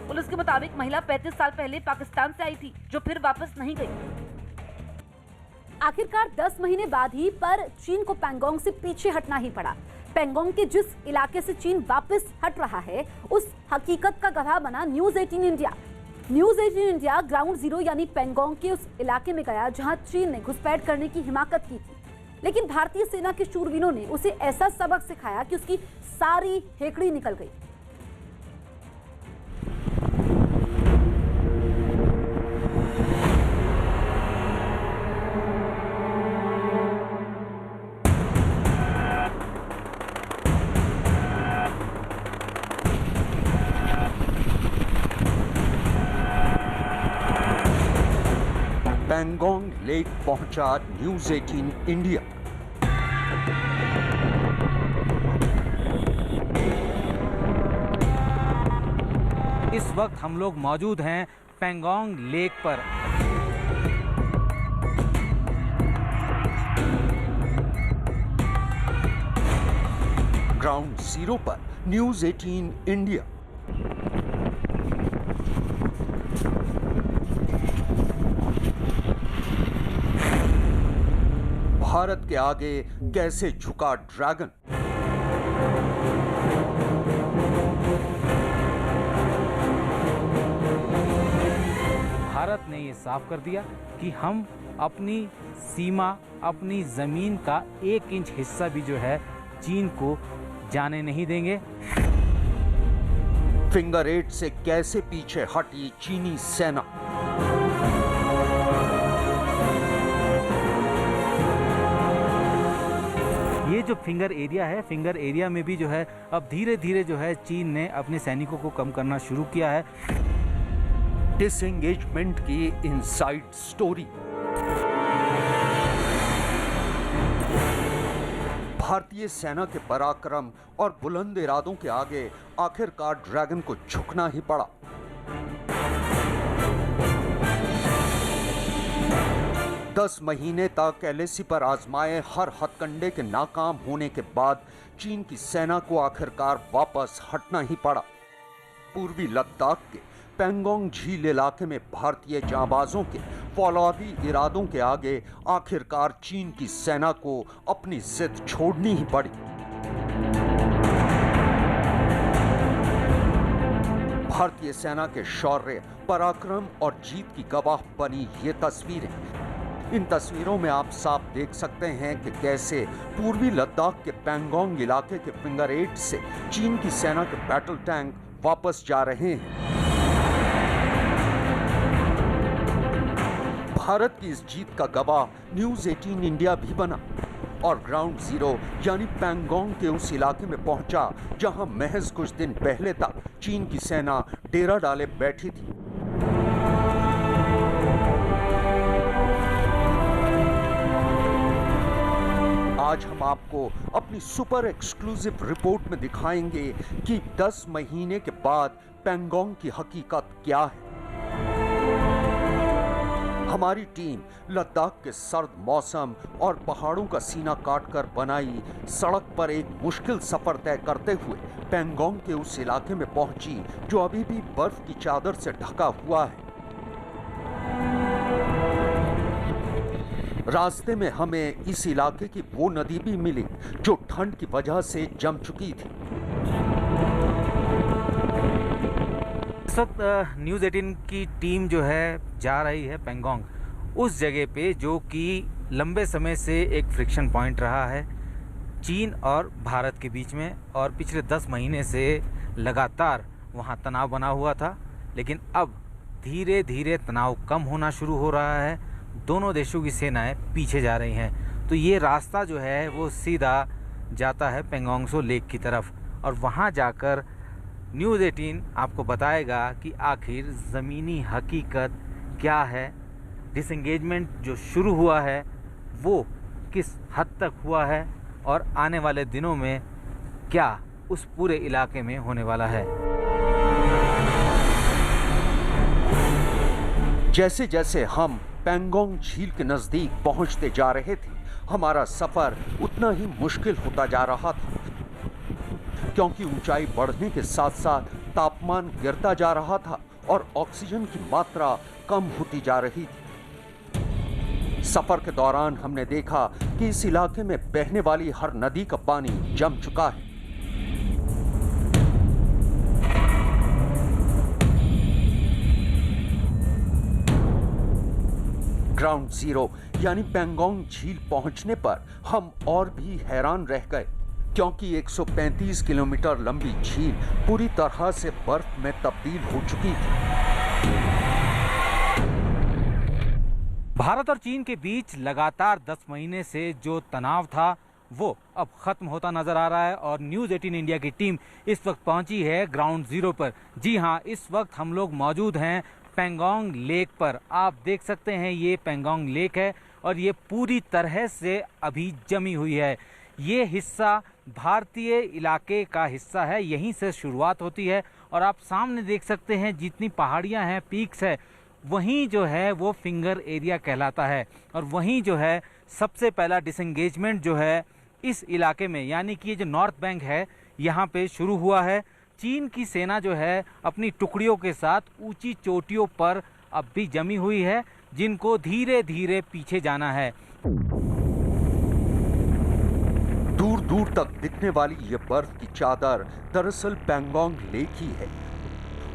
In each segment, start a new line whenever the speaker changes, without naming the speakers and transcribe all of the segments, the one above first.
Police के मुताबिक महिला 35 साल पहले पाकिस्तान से आई थी, जो फिर वापस नहीं गई।
आखिरकार 10 महीने बाद ही पर चीन को पैंगोंग से पीछे हटना ही पड़ा। पैंगोंग के जिस इलाके से चीन वापस हट रहा है, उस हकीकत का गवाह बना news 18 India. News 18 India ground zero यानी पैंगोंग के उस इलाके में गया जहां चीन ने घुसपैठ करने की हिमाकत की थी, लेकिन भारतीय सेना के शूरवीरों ने उसे ऐसा सबक सिखाया कि उसकी सारी हेकड़ी निकल गई।
पैंगोंग लेक पहुंचा न्यूज़ 18 इंडिया।
इस वक्त हम लोग मौजूद हैं पैंगोंग लेक पर।
ग्राउंड जीरो पर न्यूज़ 18 इंडिया। भारत के आगे कैसे झुका ड्रैगन।
भारत ने ये साफ कर दिया कि हम अपनी सीमा, अपनी जमीन का 1 इंच हिस्सा भी जो है चीन को जाने नहीं देंगे।
फिंगर 8 से कैसे पीछे हटी चीनी सेना।
ये जो फिंगर एरिया है, फिंगर एरिया में भी जो है अब धीरे धीरे जो है चीन ने अपने सैनिकों को कम करना शुरू किया है।
डिसएंगेजमेंट की इनसाइड स्टोरी। भारतीय सेना के पराक्रम और बुलंद इरादों के आगे आखिरकार ड्रैगन को झुकना ही पड़ा। दस महीने तक एलएसी पर आजमाए हर हथकंडे के नाकाम होने के बाद चीन की सेना को आखिरकार वापस हटना ही पड़ा। पूर्वी लद्दाख के पैंगोंग झील इलाके में भारतीय जांबाजों के फौलादी इरादों के आगे आखिरकार चीन की सेना को अपनी जिद छोड़नी ही पड़ी। भारतीय सेना के शौर्य, पराक्रम और जीत की गवाह बनी ये तस्वीरें। इन तस्वीरों में आप साफ देख सकते हैं कि कैसे पूर्वी लद्दाख के पैंगोंग इलाके के फिंगर 8 से चीन की सेना के बैटल टैंक वापस जा रहे हैं। भारत की इस जीत का गवाह न्यूज़ 18 इंडिया भी बना और ग्राउंड जीरो यानी पैंगोंग के उस इलाके में पहुंचा जहां महज कुछ दिन पहले तक चीन की सेना डेरा डाले बैठी थी। आज हम आपको अपनी सुपर एक्सक्लूसिव रिपोर्ट में दिखाएंगे कि 10 महीने के बाद पैंगोंग की हकीकत क्या है। हमारी टीम लद्दाख के सर्द मौसम और पहाड़ों का सीना काटकर बनाई सड़क पर एक मुश्किल सफर तय करते हुए पैंगोंग के उस इलाके में पहुंची जो अभी भी बर्फ की चादर से ढका हुआ है। रास्ते में हमें इस इलाके की वो नदी भी मिली जो ठंड की वजह से जम चुकी थी।
इस वक्त न्यूज़ 18 की टीम जो है जा रही है पैंगोंग, उस जगह पे जो कि लंबे समय से एक फ्रिक्शन पॉइंट रहा है चीन और भारत के बीच में, और पिछले 10 महीने से लगातार वहाँ तनाव बना हुआ था। लेकिन अब धीरे धीरे तनाव कम होना शुरू हो रहा है, दोनों देशों की सेनाएं पीछे जा रही हैं। तो ये रास्ता जो है वो सीधा जाता है पैंगोंग सो लेक की तरफ, और वहाँ जाकर न्यूज़ 18 आपको बताएगा कि आखिर ज़मीनी हकीकत क्या है, डिसएंगेजमेंट जो शुरू हुआ है वो किस हद तक हुआ है, और आने वाले दिनों में क्या उस पूरे इलाके में होने वाला है।
जैसे जैसे हम पैंगोंग झील के नजदीक पहुंचते जा रहे थे, हमारा सफर उतना ही मुश्किल होता जा रहा था, क्योंकि ऊंचाई बढ़ने के साथ साथ तापमान गिरता जा रहा था और ऑक्सीजन की मात्रा कम होती जा रही थी। सफर के दौरान हमने देखा कि इस इलाके में बहने वाली हर नदी का पानी जम चुका है। ग्राउंड जीरो यानी पेंगोंग झील पहुंचने पर हम और भी हैरान रह गए, क्योंकि 135 किलोमीटर लंबी झील पूरी तरह से बर्फ में तब्दील हो चुकी थी।
भारत और चीन के बीच लगातार 10 महीने से जो तनाव था वो अब खत्म होता नजर आ रहा है और न्यूज़ 18 इंडिया की टीम इस वक्त पहुंची है ग्राउंड जीरो पर। जी हां, इस वक्त हम लोग मौजूद हैं पेंगोंग लेक पर। आप देख सकते हैं ये पेंगोंग लेक है और ये पूरी तरह से अभी जमी हुई है। ये हिस्सा भारतीय इलाके का हिस्सा है, यहीं से शुरुआत होती है और आप सामने देख सकते हैं जितनी पहाड़ियां हैं, पीक्स है, वहीं जो है वो फिंगर एरिया कहलाता है और वहीं जो है सबसे पहला डिसएंगेजमेंट जो है इस इलाके में, यानी कि ये जो नॉर्थ बैंक है यहाँ पे शुरू हुआ है। चीन की सेना जो है अपनी टुकड़ियों के साथ ऊंची चोटियों पर अब भी जमी हुई है, जिनको धीरे धीरे पीछे जाना है।
दूर दूर तक दिखने वाली ये बर्फ की चादर दरअसल पेंगोंग लेक ही है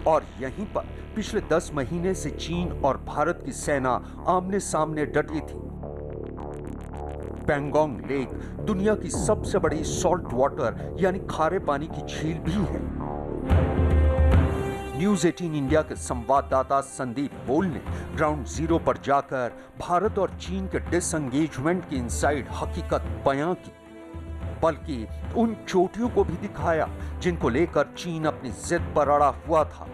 और यहीं पर पिछले 10 महीने से चीन और भारत की सेना आमने सामने डटी थी। पेंगोंग लेक दुनिया की सबसे बड़ी सॉल्ट वाटर यानी खारे पानी की झील भी है। न्यूज़ 18 इंडिया के संवाददाता संदीप बोल ने ग्राउंड जीरो पर जाकर भारत और चीन के डिसएंगेजमेंट की इनसाइड हकीकत बयां की, बल्कि उन चोटियों को भी दिखाया जिनको लेकर चीन अपनी जिद पर अड़ा हुआ था।